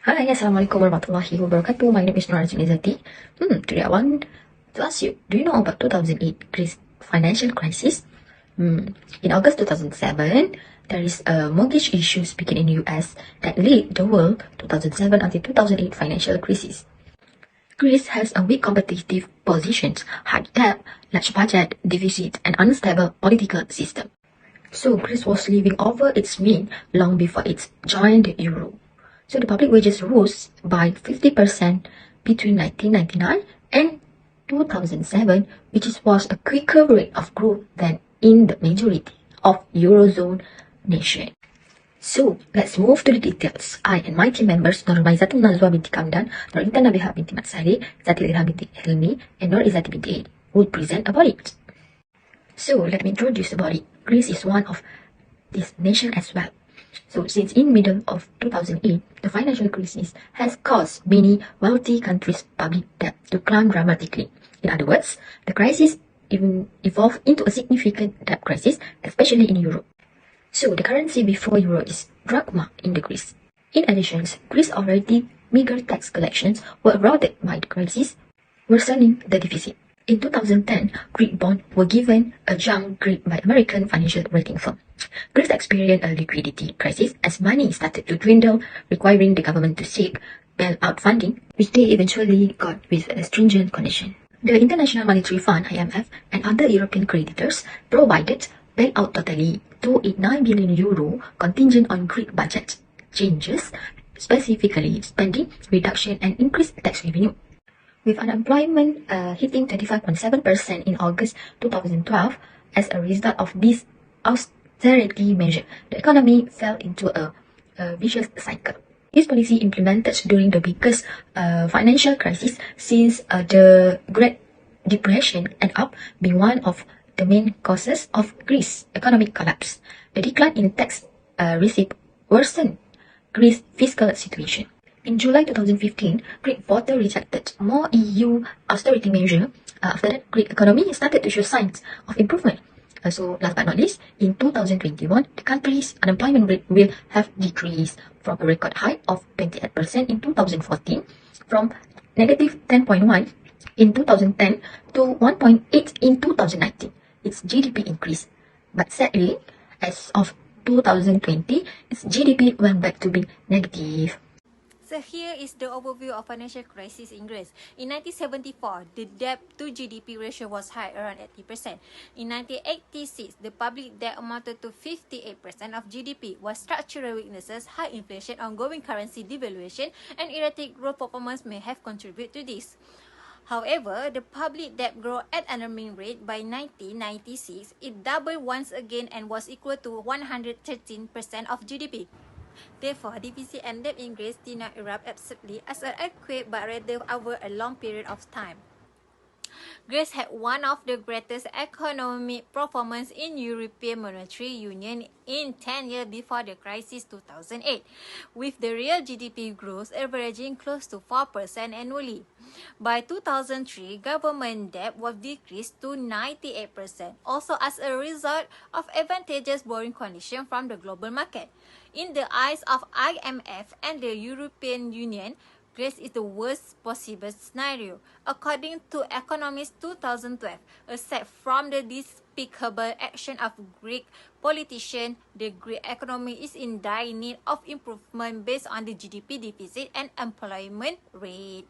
Hi, Assalamualaikum warahmatullahi wabarakatuh. My name is Nurajin Izzati. Today I want to ask you, do you know about 2008 Greece financial crisis? In August 2007, there is a mortgage issues begin in US that lead the world 2007 until 2008 financial crisis. Greece has a weak competitive positions, high debt, large budget deficit, and unstable political system. So Greece was living over its mean long before it joined the euro. So the public wages rose by 50% between 1999 and 2007, which was a quicker rate of growth than in the majority of Eurozone nations. So let's move to the details. I and my team members, Nur Maizatul Nazwa binti Kamdan, Nur Intan Nabiha binti Matsari, Zati Ilham binti Hilmi, and Nur Izzati binti Aid, will present about it. So let me introduce about it. Greece is one of this nation as well. So since in middle of 2008, the financial crisis has caused many wealthy countries' public debt to climb dramatically. In other words, the crisis even evolved into a significant debt crisis, especially in Europe. So the currency before euro is drachma in the Greece. In addition, Greece already meager tax collections were eroded by the crisis, worsening the deficit. In 2010, Greek bonds were given a junk grade by American financial rating firm. Greece experienced a liquidity crisis as money started to dwindle, requiring the government to seek bailout funding, which they eventually got with a stringent condition. The International Monetary Fund (IMF) and other European creditors provided bailout totaling €289 billion contingent on Greek budget changes, specifically spending reduction and increased tax revenue. With unemployment hitting 25.7% in August 2012 as a result of this austerity measure, the economy fell into a vicious cycle. This policy implemented during the biggest financial crisis since the Great Depression ended up being one of the main causes of Greece's economic collapse. The decline in tax receipt worsened Greece's fiscal situation. In July 2015, Greek voters rejected more EU austerity measures. After that, Greek economy started to show signs of improvement. So last but not least, in 2021, the country's unemployment rate will have decreased from a record high of 28% in 2014, from negative 10.1 in 2010 to 1.8 in 2019. Its GDP increased, but sadly, as of 2020, its GDP went back to being negative. So here is the overview of financial crisis in Greece. In 1974, the debt to GDP ratio was high, around 80%. In 1986, the public debt amounted to 58% of GDP, while structural weaknesses, high inflation, ongoing currency devaluation, and erratic growth performance may have contributed to this. However, the public debt grew at an alarming rate. By 1996. It doubled once again and was equal to 113% of GDP. Therefore, deficit and debt in Greece did not erupt abruptly as an earthquake, but rather over a long period of time. Greece had one of the greatest economic performance in European Monetary Union in 10 years before the crisis 2008, with the real GDP growth averaging close to 4% annually. By 2003, government debt was decreased to 98%, also as a result of advantageous borrowing conditions from the global market. In the eyes of IMF and the European Union, Greece is the worst possible scenario. According to Economist 2012, aside from the despicable action of Greek politicians, the Greek economy is in dire need of improvement based on the GDP deficit and employment rate.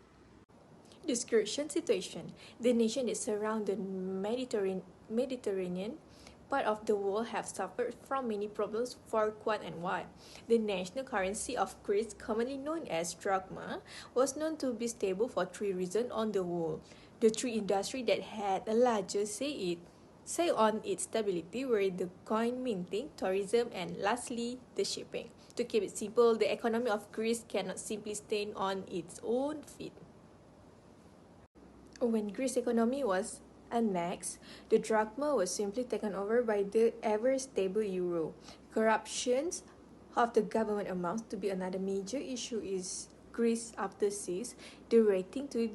Description situation. The nation that surround the Mediterranean part of the world have suffered from many problems for quite a while. The national currency of Greece, commonly known as drachma, was known to be stable for three reasons on the whole. The three industries that had a larger say on its stability were the coin minting, tourism, and lastly, the shipping. To keep it simple, the economy of Greece cannot simply stand on its own feet. When Greece's economy was annexed, the drachma was simply taken over by the ever-stable euro. Corruption of the government amounts to be another major issue is Greece after sees the rating to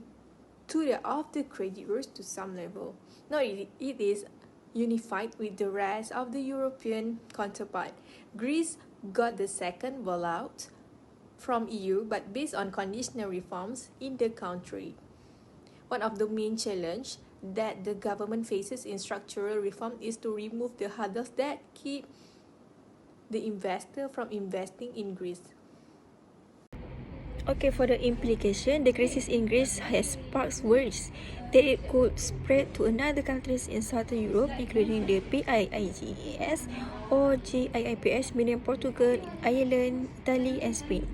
the of the creditors to some level. Now it is unified with the rest of the European counterpart. Greece got the second bailout from EU but based on conditional reforms in the country. One of the main challenges that the government faces in structural reform is to remove the hurdles that keep the investor from investing in Greece. Okay, for the implication, the crisis in Greece has sparked worries that it could spread to another countries in Southern Europe, including the PIIGS or GIIPS, meaning Portugal, Ireland, Italy, and Spain.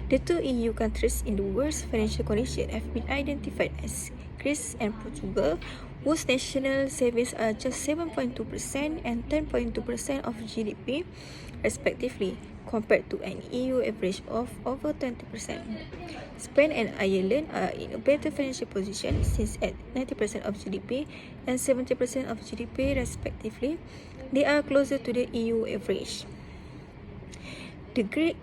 The two EU countries in the worst financial condition have been identified as Greece and Portugal, whose national savings are just 7.2% and 10.2% of GDP, respectively, compared to an EU average of over 20%. Spain and Ireland are in a better financial position since at 90% of GDP and 70% of GDP, respectively, they are closer to the EU average. The Greek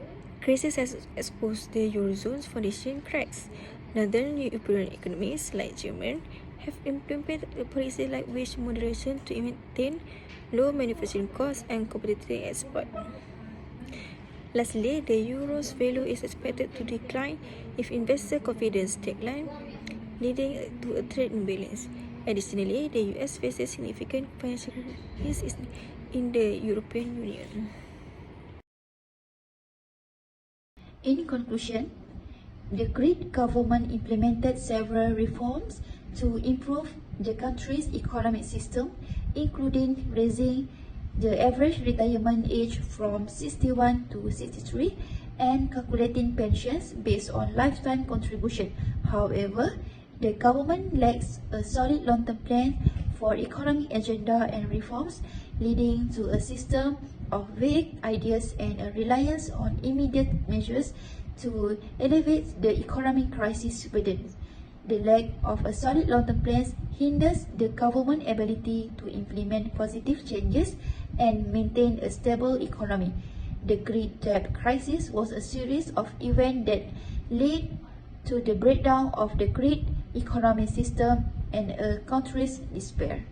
crisis has exposed the Eurozone's foundation cracks. Northern European economies, like Germany, have implemented a policy like wage moderation to maintain low manufacturing costs and competitive export. Lastly, the euro's value is expected to decline if investor confidence declines, leading to a trade imbalance. Additionally, the US faces significant financial risks in the European Union. In conclusion, the Greek government implemented several reforms to improve the country's economic system, including raising the average retirement age from 61 to 63 and calculating pensions based on lifetime contribution. However, the government lacks a solid long-term plan for economic agenda and reforms, leading to a system of vague ideas and a reliance on immediate measures to elevate the economic crisis burden. The lack of a solid long-term plan hinders the government's ability to implement positive changes and maintain a stable economy. The Greek debt crisis was a series of events that led to the breakdown of the Greek economic system and a country's despair.